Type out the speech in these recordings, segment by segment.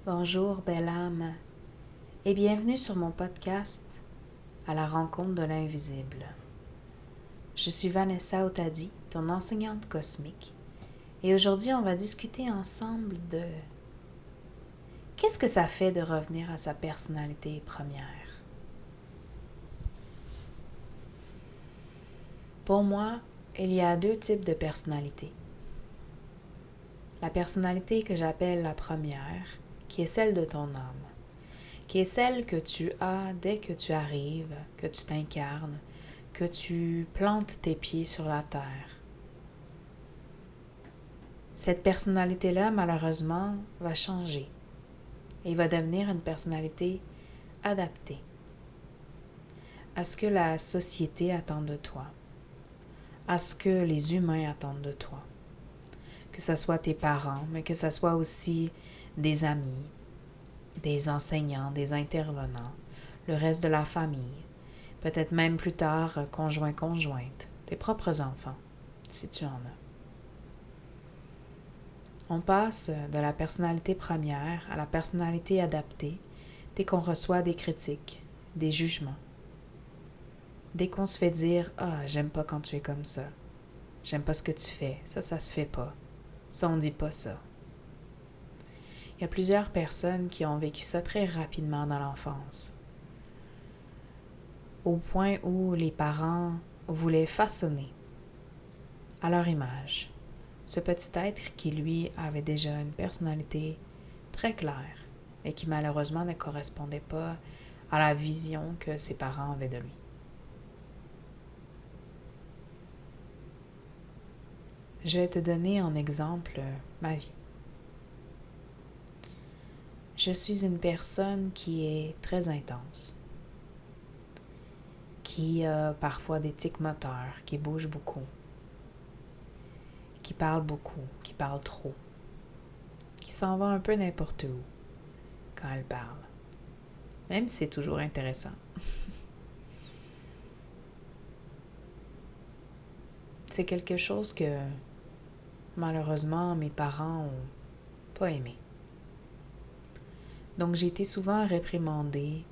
Bonjour belle âme et bienvenue sur mon podcast à la rencontre de l'invisible. Je suis Vanessa Otadi, ton enseignante cosmique, et aujourd'hui on va discuter ensemble de qu'est-ce que ça fait de revenir à sa personnalité première. Pour moi, il y a deux types de personnalités. La personnalité que j'appelle la première, qui est celle de ton âme, qui est celle que tu as dès que tu arrives, que tu t'incarnes, que tu plantes tes pieds sur la terre. Cette personnalité-là, malheureusement, va changer et va devenir une personnalité adaptée à ce que la société attend de toi, à ce que les humains attendent de toi, que ce soit tes parents, mais que ce soit aussi des amis, des enseignants, des intervenants, le reste de la famille, peut-être même plus tard conjoint-conjointe, tes propres enfants, si tu en as. On passe de la personnalité première à la personnalité adaptée dès qu'on reçoit des critiques, des jugements. Dès qu'on se fait dire « Ah, j'aime pas quand tu es comme ça. J'aime pas ce que tu fais. Ça se fait pas. Ça, on dit pas ça. » Il y a plusieurs personnes qui ont vécu ça très rapidement dans l'enfance. Au point où les parents voulaient façonner à leur image ce petit être qui, lui, avait déjà une personnalité très claire et qui malheureusement ne correspondait pas à la vision que ses parents avaient de lui. Je vais te donner en exemple ma vie. Je suis une personne qui est très intense, qui a parfois des tics moteurs, qui bouge beaucoup, qui parle beaucoup, qui parle trop, qui s'en va un peu n'importe où quand elle parle, même si c'est toujours intéressant. C'est quelque chose que malheureusement mes parents n'ont pas aimé. Donc j'ai été souvent réprimandée,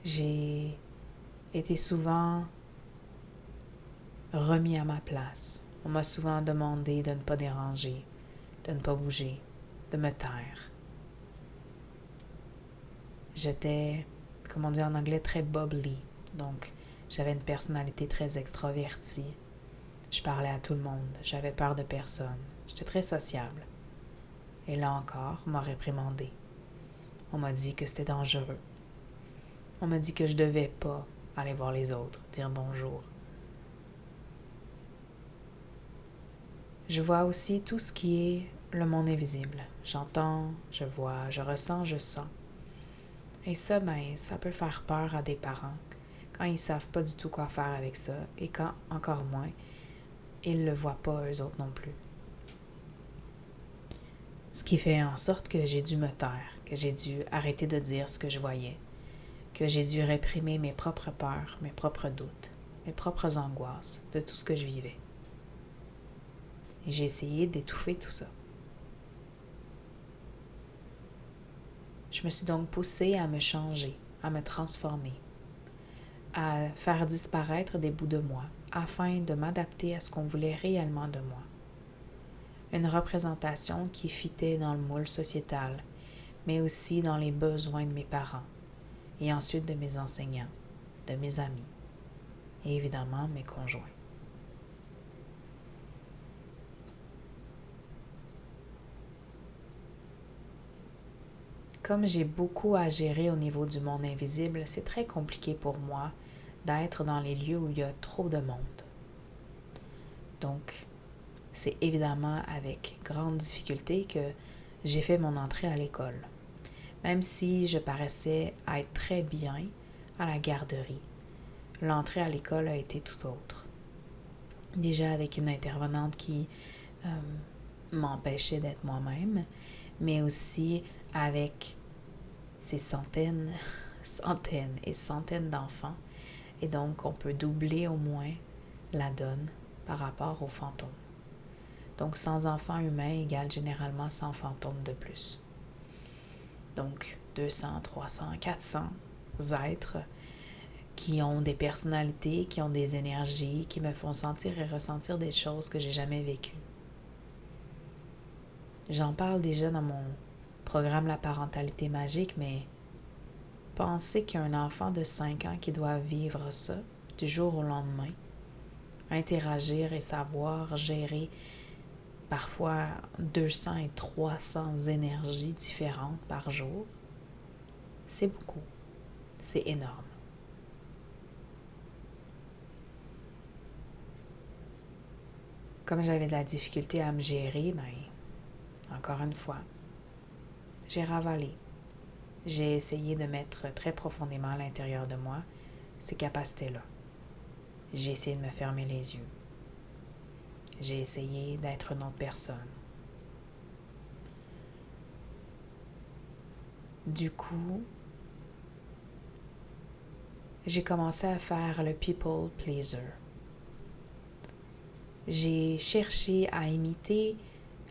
j'ai été souvent remis à ma place. On m'a souvent demandé de ne pas déranger, de ne pas bouger, de me taire. J'étais, comme on dit en anglais, très bubbly. Donc, j'avais une personnalité très extravertie. Je parlais à tout le monde. J'avais peur de personne. J'étais très sociable. Et là encore, on m'a réprimandé. On m'a dit que c'était dangereux. On m'a dit que je devais pas aller voir les autres, dire bonjour. Je vois aussi tout ce qui est le monde invisible. J'entends, je vois, je ressens, je sens. Et ça, ça peut faire peur à des parents quand ils ne savent pas du tout quoi faire avec ça et quand, encore moins, ils ne le voient pas eux autres non plus. Ce qui fait en sorte que j'ai dû me taire, que j'ai dû arrêter de dire ce que je voyais, que j'ai dû réprimer mes propres peurs, mes propres doutes, mes propres angoisses de tout ce que je vivais. Et j'ai essayé d'étouffer tout ça. Je me suis donc poussée à me changer, à me transformer, à faire disparaître des bouts de moi, afin de m'adapter à ce qu'on voulait réellement de moi. Une représentation qui fitait dans le moule sociétal, mais aussi dans les besoins de mes parents, et ensuite de mes enseignants, de mes amis, et évidemment mes conjoints. Comme j'ai beaucoup à gérer au niveau du monde invisible, c'est très compliqué pour moi d'être dans les lieux où il y a trop de monde. Donc, c'est évidemment avec grande difficulté que j'ai fait mon entrée à l'école. Même si je paraissais être très bien à la garderie, l'entrée à l'école a été tout autre. Déjà avec une intervenante qui m'empêchait d'être moi-même, mais aussi avec ces centaines et centaines d'enfants. Et donc, on peut doubler au moins la donne par rapport aux fantômes. Donc, 100 enfants humains égale généralement 100 fantômes de plus. Donc, 200, 300, 400 êtres qui ont des personnalités, qui ont des énergies, qui me font sentir et ressentir des choses que j'ai jamais vécues. J'en parle déjà dans mon programme La parentalité magique, mais penser qu'un enfant de 5 ans qui doit vivre ça du jour au lendemain, interagir et savoir gérer parfois 200 et 300 énergies différentes par jour, c'est beaucoup, c'est énorme. Comme j'avais de la difficulté à me gérer, encore une fois, j'ai ravalé. J'ai essayé de mettre très profondément à l'intérieur de moi ces capacités-là. J'ai essayé de me fermer les yeux. J'ai essayé d'être une autre personne. Du coup, j'ai commencé à faire le people pleaser. J'ai cherché à imiter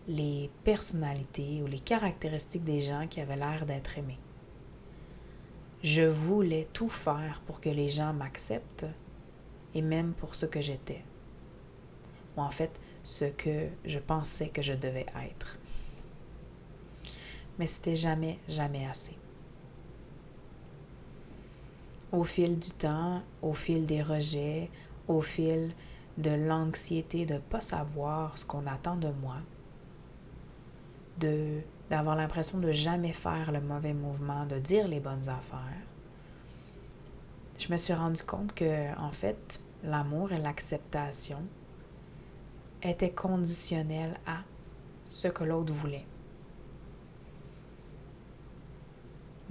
les personnalités ou les caractéristiques des gens qui avaient l'air d'être aimés. Je voulais tout faire pour que les gens m'acceptent et même pour ce que j'étais. Ou en fait, ce que je pensais que je devais être. Mais c'était jamais, jamais assez. Au fil du temps, au fil des rejets, au fil de l'anxiété de ne pas savoir ce qu'on attend de moi, d'avoir l'impression de jamais faire le mauvais mouvement, de dire les bonnes affaires, je me suis rendu compte que, en fait, l'amour et l'acceptation étaient conditionnels à ce que l'autre voulait.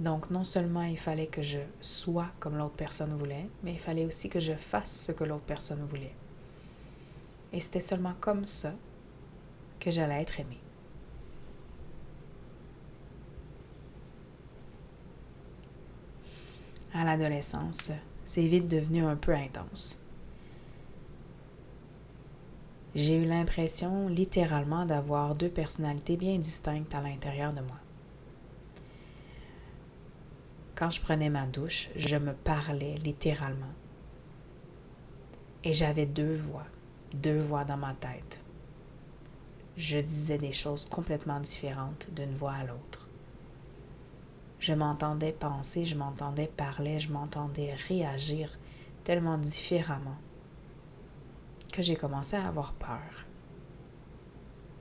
Donc, non seulement il fallait que je sois comme l'autre personne voulait, mais il fallait aussi que je fasse ce que l'autre personne voulait. Et c'était seulement comme ça que j'allais être aimée. À l'adolescence, c'est vite devenu un peu intense. J'ai eu l'impression, littéralement, d'avoir 2 personnalités bien distinctes à l'intérieur de moi. Quand je prenais ma douche, je me parlais littéralement. Et j'avais 2 voix dans ma tête. Je disais des choses complètement différentes d'une voix à l'autre. Je m'entendais penser, je m'entendais parler, je m'entendais réagir tellement différemment que j'ai commencé à avoir peur.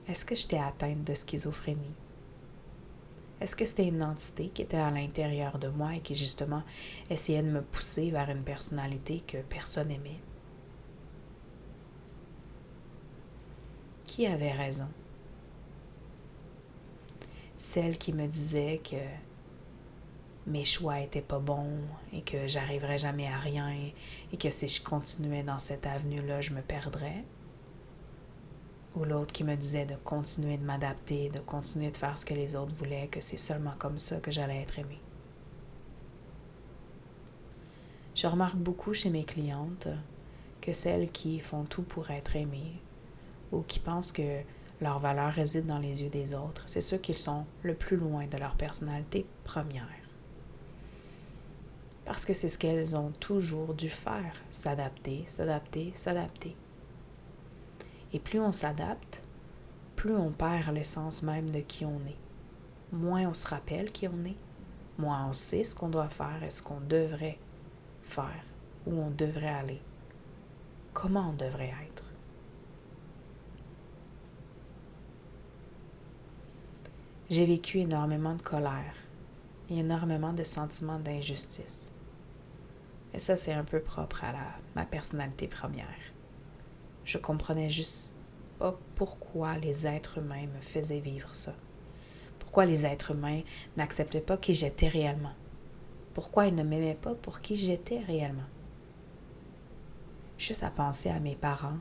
Est-ce que j'étais atteinte de schizophrénie? Est-ce que c'était une entité qui était à l'intérieur de moi et qui justement essayait de me pousser vers une personnalité que personne n'aimait? Qui avait raison? Celle qui me disait que mes choix étaient pas bons et que j'arriverais jamais à rien et que si je continuais dans cette avenue-là, je me perdrais? Ou l'autre qui me disait de continuer de m'adapter, de continuer de faire ce que les autres voulaient, que c'est seulement comme ça que j'allais être aimée? Je remarque beaucoup chez mes clientes que celles qui font tout pour être aimées ou qui pensent que leur valeur réside dans les yeux des autres, c'est ceux qui sont le plus loin de leur personnalité première. Parce que c'est ce qu'elles ont toujours dû faire, s'adapter, s'adapter, s'adapter. Et plus on s'adapte, plus on perd l'essence même de qui on est. Moins on se rappelle qui on est, moins on sait ce qu'on doit faire et ce qu'on devrait faire, où on devrait aller, comment on devrait être. J'ai vécu énormément de colère et énormément de sentiments d'injustice. Et ça, c'est un peu propre à ma personnalité première. Je comprenais juste pas pourquoi les êtres humains me faisaient vivre ça. Pourquoi les êtres humains n'acceptaient pas qui j'étais réellement. Pourquoi ils ne m'aimaient pas pour qui j'étais réellement. Juste à penser à mes parents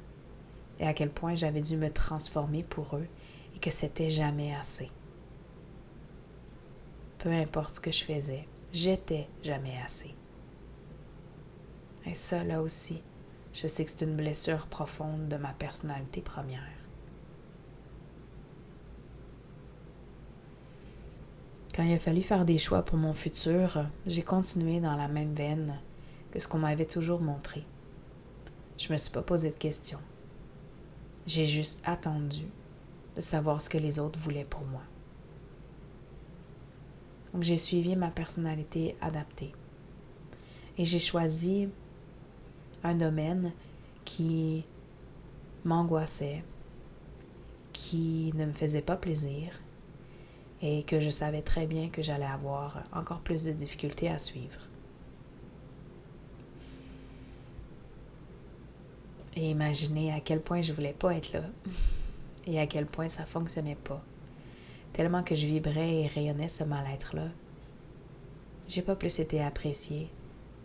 et à quel point j'avais dû me transformer pour eux et que c'était jamais assez. Peu importe ce que je faisais, j'étais jamais assez. Et ça, là aussi, je sais que c'est une blessure profonde de ma personnalité première. Quand il a fallu faire des choix pour mon futur, j'ai continué dans la même veine que ce qu'on m'avait toujours montré. Je me suis pas posé de questions. J'ai juste attendu de savoir ce que les autres voulaient pour moi. Donc j'ai suivi ma personnalité adaptée. Et j'ai choisi un domaine qui m'angoissait, qui ne me faisait pas plaisir et que je savais très bien que j'allais avoir encore plus de difficultés à suivre. Et imaginez à quel point je voulais pas être là et à quel point ça fonctionnait pas. Tellement que je vibrais et rayonnais ce mal-être-là. J'ai pas plus été appréciée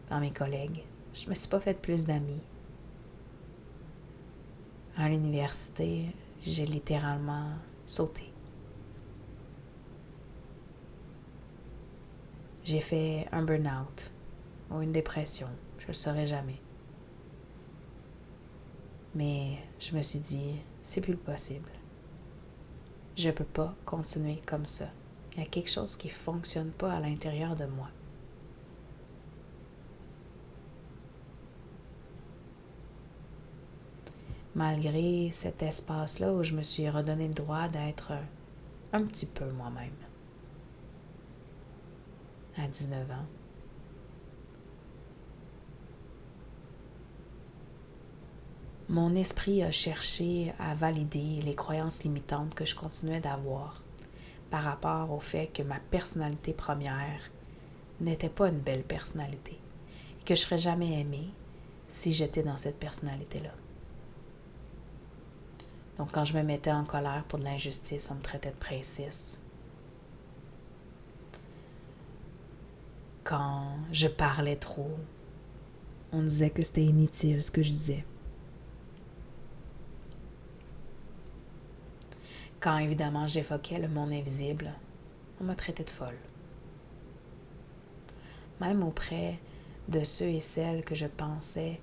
par mes collègues. Je me suis pas fait plus d'amis. À l'université, j'ai littéralement sauté. J'ai fait un burn-out ou une dépression, je le saurais jamais. Mais je me suis dit, c'est plus possible. Je peux pas continuer comme ça. Il y a quelque chose qui fonctionne pas à l'intérieur de moi. Malgré cet espace-là où je me suis redonné le droit d'être un petit peu moi-même. À 19 ans. Mon esprit a cherché à valider les croyances limitantes que je continuais d'avoir par rapport au fait que ma personnalité première n'était pas une belle personnalité et que je ne serais jamais aimée si j'étais dans cette personnalité-là. Donc quand je me mettais en colère pour de l'injustice, on me traitait de princesse. Quand je parlais trop, on disait que c'était inutile ce que je disais. Quand évidemment j'évoquais le monde invisible, on me traitait de folle. Même auprès de ceux et celles que je pensais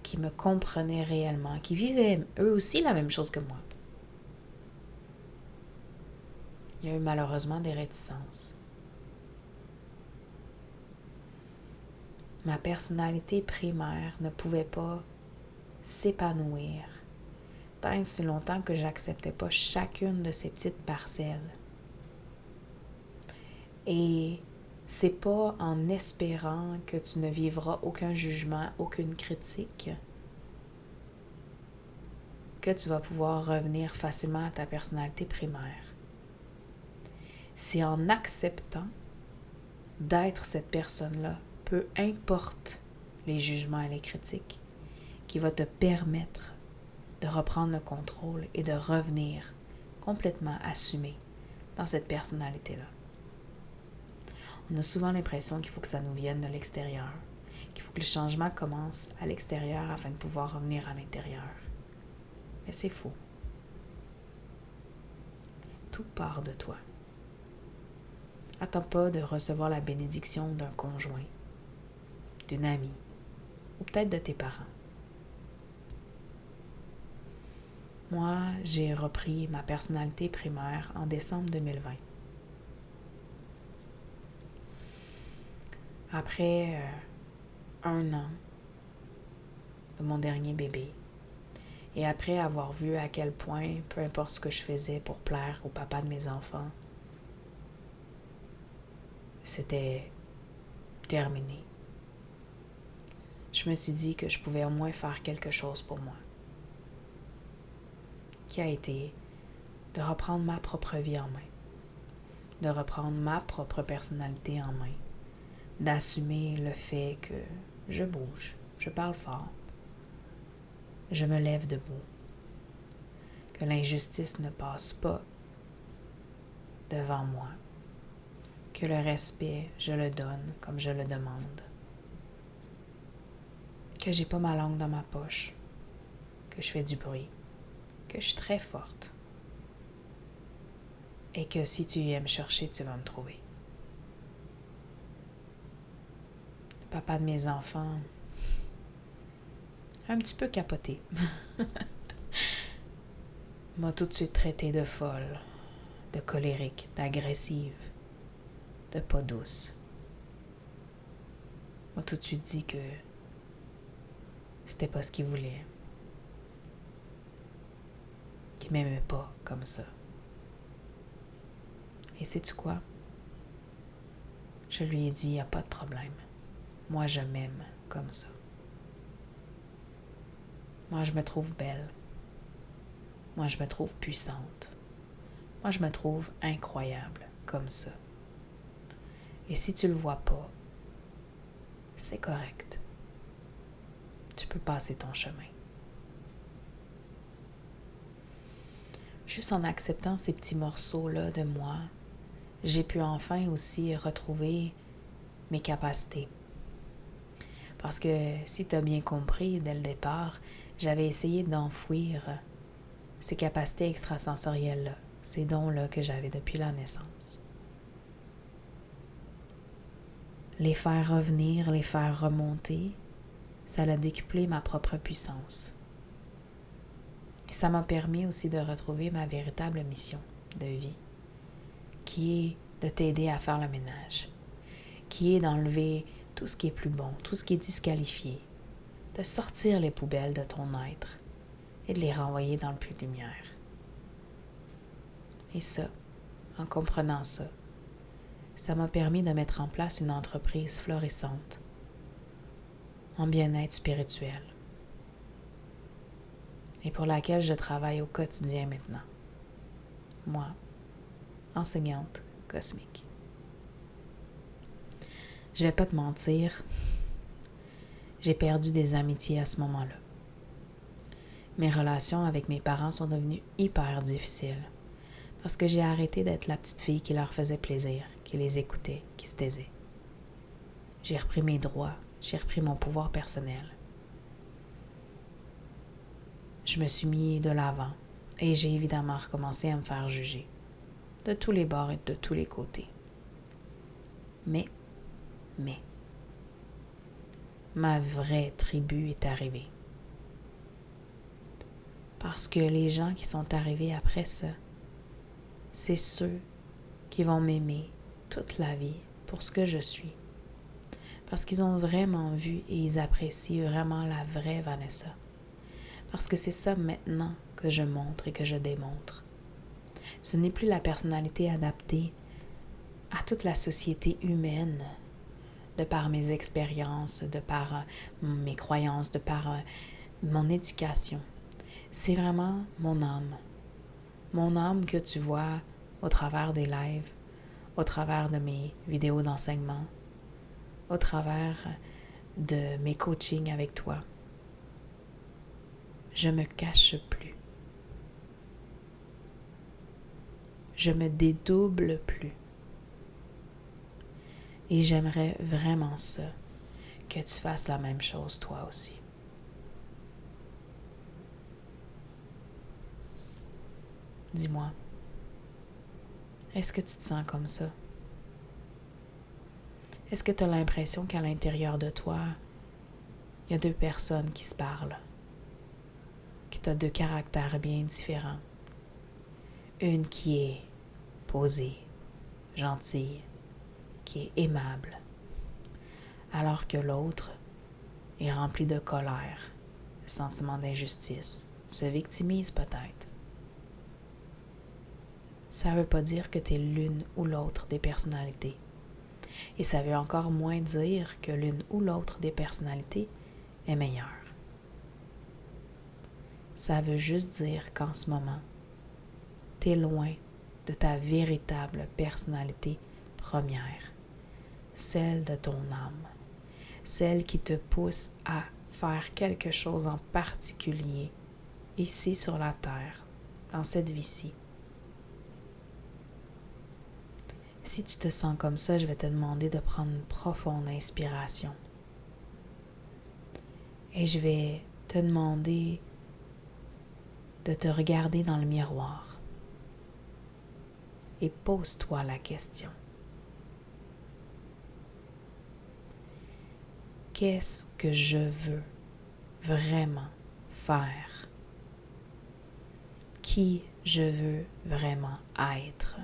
qui me comprenaient réellement, qui vivaient eux aussi la même chose que moi. Il y a eu malheureusement des réticences. Ma personnalité primaire ne pouvait pas s'épanouir tant et si longtemps que j'acceptais pas chacune de ces petites parcelles. Et c'est pas en espérant que tu ne vivras aucun jugement, aucune critique, que tu vas pouvoir revenir facilement à ta personnalité primaire. C'est en acceptant d'être cette personne-là, peu importe les jugements et les critiques, qui va te permettre de reprendre le contrôle et de revenir complètement assumé dans cette personnalité-là. On a souvent l'impression qu'il faut que ça nous vienne de l'extérieur, qu'il faut que le changement commence à l'extérieur afin de pouvoir revenir à l'intérieur. Mais c'est faux. Tout part de toi. Attends pas de recevoir la bénédiction d'un conjoint, d'une amie, ou peut-être de tes parents. Moi, j'ai repris ma personnalité primaire en décembre 2020. Après un an de mon dernier bébé, et après avoir vu à quel point, peu importe ce que je faisais pour plaire au papa de mes enfants, c'était terminé. Je me suis dit que je pouvais au moins faire quelque chose pour moi. Qui a été de reprendre ma propre vie en main, de reprendre ma propre personnalité en main, d'assumer le fait que je bouge, je parle fort, je me lève debout, que l'injustice ne passe pas devant moi, que le respect, je le donne comme je le demande, que j'ai pas ma langue dans ma poche, que je fais du bruit, que je suis très forte et que si tu viens me chercher, tu vas me trouver. Le papa de mes enfants, un petit peu capoté, m'a tout de suite traité de folle, de colérique, d'agressive. de pas douce. M'a tout de suite dit que c'était pas ce qu'il voulait. Qu'il m'aimait pas comme ça. Et sais-tu quoi? Je lui ai dit, y a pas de problème. Moi, je m'aime comme ça. Moi, je me trouve belle. Moi, je me trouve puissante. Moi, je me trouve incroyable comme ça. Et si tu le vois pas, c'est correct. Tu peux passer ton chemin. Juste en acceptant ces petits morceaux-là de moi, j'ai pu enfin aussi retrouver mes capacités. Parce que si tu as bien compris dès le départ, j'avais essayé d'enfouir ces capacités extrasensorielles-là, ces dons-là que j'avais depuis la naissance. Les faire revenir, les faire remonter, ça a décuplé ma propre puissance. Et ça m'a permis aussi de retrouver ma véritable mission de vie, qui est de t'aider à faire le ménage, qui est d'enlever tout ce qui est plus bon, tout ce qui est disqualifié, de sortir les poubelles de ton être et de les renvoyer dans le puits de lumière. Et ça, en comprenant ça, ça m'a permis de mettre en place une entreprise florissante en bien-être spirituel et pour laquelle je travaille au quotidien maintenant. Moi, enseignante cosmique. Je vais pas te mentir, j'ai perdu des amitiés à ce moment-là. Mes relations avec mes parents sont devenues hyper difficiles parce que j'ai arrêté d'être la petite fille qui leur faisait plaisir, qui les écoutait, qui se taisait. J'ai repris mes droits, j'ai repris mon pouvoir personnel. Je me suis mis de l'avant et j'ai évidemment recommencé à me faire juger de tous les bords et de tous les côtés. Mais, ma vraie tribu est arrivée. Parce que les gens qui sont arrivés après ça, c'est ceux qui vont m'aimer toute la vie pour ce que je suis. Parce qu'ils ont vraiment vu et ils apprécient vraiment la vraie Vanessa. Parce que c'est ça maintenant que je montre et que je démontre. Ce n'est plus la personnalité adaptée à toute la société humaine, de par mes expériences, de par mes croyances, de par mon éducation. C'est vraiment mon âme. Mon âme que tu vois au travers des lives, au travers de mes vidéos d'enseignement, au travers de mes coachings avec toi. Je me cache plus. Je me dédouble plus. Et j'aimerais vraiment ça, que tu fasses la même chose toi aussi. Dis-moi, est-ce que tu te sens comme ça? Est-ce que tu as l'impression qu'à l'intérieur de toi, il y a deux personnes qui se parlent, que tu as deux caractères bien différents? Une qui est posée, gentille, qui est aimable, alors que l'autre est remplie de colère, de sentiments d'injustice, se victimise peut-être. Ça ne veut pas dire que tu es l'une ou l'autre des personnalités. Et ça veut encore moins dire que l'une ou l'autre des personnalités est meilleure. Ça veut juste dire qu'en ce moment, tu es loin de ta véritable personnalité première, celle de ton âme, celle qui te pousse à faire quelque chose en particulier ici sur la terre, dans cette vie-ci. Si tu te sens comme ça, je vais te demander de prendre une profonde inspiration. Et je vais te demander de te regarder dans le miroir. Et pose-toi la question. Qu'est-ce que je veux vraiment faire? Qui je veux vraiment être?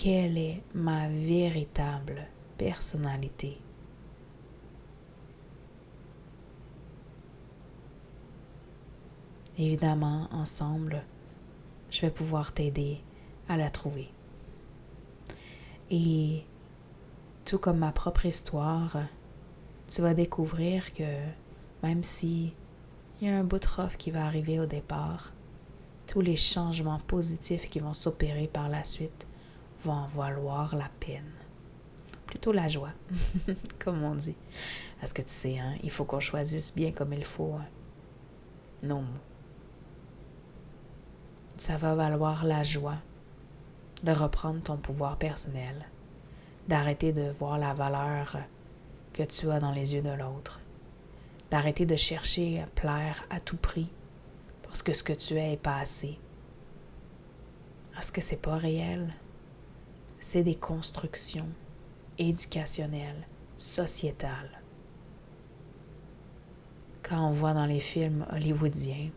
quelle est ma véritable personnalité. Évidemment, ensemble, je vais pouvoir t'aider à la trouver. Et tout comme ma propre histoire, tu vas découvrir que même si il y a un bout de rough qui va arriver au départ, tous les changements positifs qui vont s'opérer par la suite vont en valoir la peine. Plutôt la joie, comme on dit. Parce que tu sais, hein, il faut qu'on choisisse bien comme il faut nos mots. Ça va valoir la joie de reprendre ton pouvoir personnel, d'arrêter de voir la valeur que tu as dans les yeux de l'autre, d'arrêter de chercher à plaire à tout prix parce que ce que tu es pas assez. Parce que c'est pas réel. C'est des constructions éducationnelles, sociétales. Quand on voit dans les films hollywoodiens,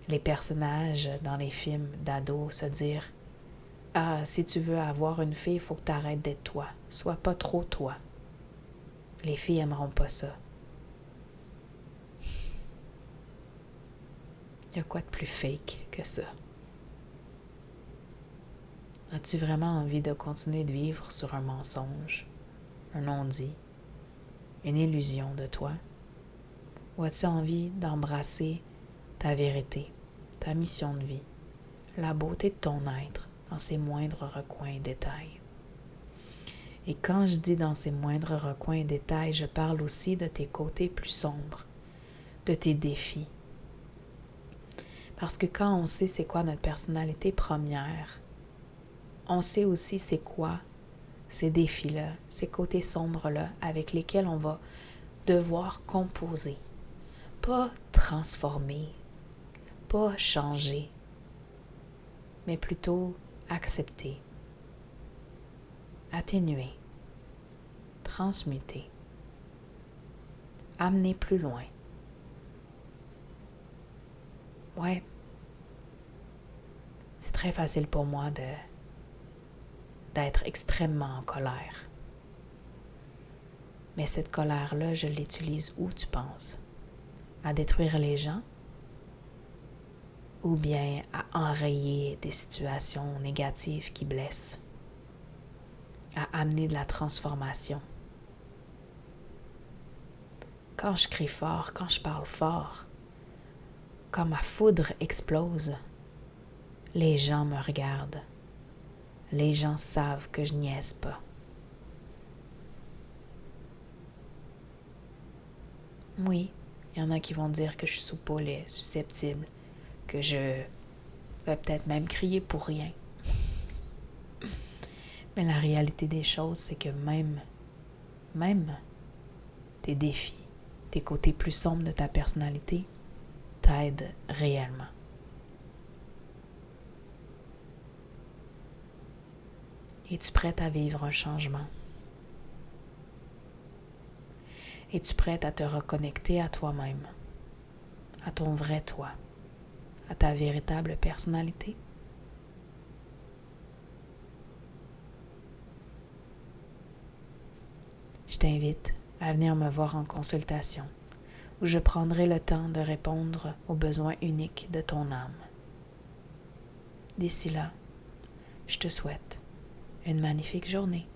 les personnages dans les films d'ados se dire « Ah, si tu veux avoir une fille, il faut que tu arrêtes d'être toi. Sois pas trop toi. » Les filles aimeront pas ça. Il y a quoi de plus fake que ça? As-tu vraiment envie de continuer de vivre sur un mensonge, un non-dit, une illusion de toi? Ou as-tu envie d'embrasser ta vérité, ta mission de vie, la beauté de ton être dans ses moindres recoins et détails? Et quand je dis dans ses moindres recoins et détails, je parle aussi de tes côtés plus sombres, de tes défis. Parce que quand on sait c'est quoi notre personnalité première, on sait aussi c'est quoi ces défis-là, ces côtés sombres-là avec lesquels on va devoir composer. Pas transformer, pas changer, mais plutôt accepter, atténuer, transmuter, amener plus loin. Ouais, c'est très facile pour moi d'être extrêmement en colère. Mais cette colère-là, je l'utilise où tu penses? À détruire les gens? Ou bien à enrayer des situations négatives qui blessent? À amener de la transformation? Quand je crie fort, quand je parle fort, quand ma foudre explose, les gens me regardent. Les gens savent que je niaise pas. Oui, il y en a qui vont dire que je suis soupe au lait, susceptible, que je vais peut-être même crier pour rien. Mais la réalité des choses, c'est que même tes défis, tes côtés plus sombres de ta personnalité, t'aident réellement. Es-tu prête à vivre un changement? Es-tu prête à te reconnecter à toi-même, à ton vrai toi, à ta véritable personnalité? Je t'invite à venir me voir en consultation, où je prendrai le temps de répondre aux besoins uniques de ton âme. D'ici là, je te souhaite une magnifique journée.